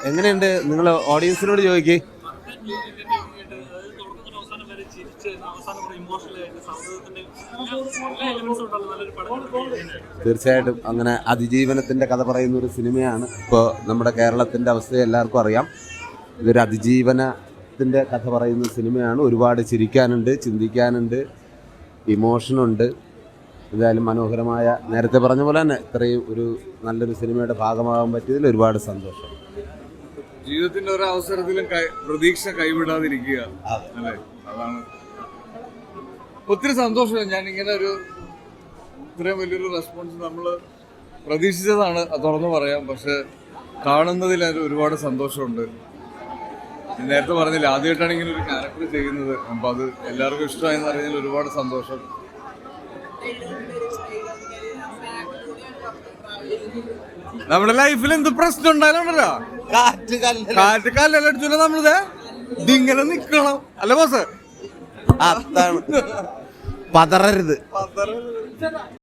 എങ്ങനെയുണ്ട് നിങ്ങൾ ഓഡിയൻസിനോട് ചോദിക്കേ? തീർച്ചയായിട്ടും അങ്ങനെ അതിജീവനത്തിന്റെ കഥ പറയുന്ന ഒരു സിനിമയാണ്. ഇപ്പോൾ നമ്മുടെ കേരളത്തിന്റെ അവസ്ഥ എല്ലാവർക്കും അറിയാം. ഇതൊരു അതിജീവനത്തിന്റെ കഥ പറയുന്ന സിനിമയാണ്. ഒരുപാട് ചിരിക്കാനുണ്ട്, ചിന്തിക്കാനുണ്ട്, ഇമോഷനുണ്ട്. എന്തായാലും മനോഹരമായ, നേരത്തെ പറഞ്ഞ പോലെ തന്നെ ഇത്രയും ഒരു നല്ലൊരു സിനിമയുടെ ഭാഗമാകാൻ പറ്റിയതിൽ ഒരുപാട് സന്തോഷം. ജീവിതത്തിന്റെ ഒരു അവസരത്തിലും പ്രതീക്ഷ കൈവിടാതിരിക്കുക അല്ലേ, അതാണ് ഒത്തിരി സന്തോഷം. ഞാൻ ഇങ്ങനെ ഒരു ഇത്രയും വലിയൊരു റെസ്പോൺസ് നമ്മൾ പ്രതീക്ഷിച്ചതാണ്, തുറന്നു പറയാം. പക്ഷെ കാണുന്നതിൽ അതിൽ ഒരുപാട് സന്തോഷമുണ്ട്. നേരത്തെ പറഞ്ഞില്ല, ആദ്യമായിട്ടാണ് ഇങ്ങനെ ഒരു ക്യാരക്ടർ ചെയ്യുന്നത്. അപ്പം അത് എല്ലാവർക്കും ഇഷ്ടമായെന്ന് അറിഞ്ഞാൽ ഒരുപാട് സന്തോഷം. നമ്മുടെ ലൈഫിൽ എന്ത് പ്രശ്നം ഉണ്ടായാലുണ്ടല്ലോ, കാറ്റ് കല്ലടിച്ചില്ല, നമ്മളിത് ഇതിങ്ങനെ നിക്കണം അല്ല ബോസ്. അതാണ്, പതറരുത്.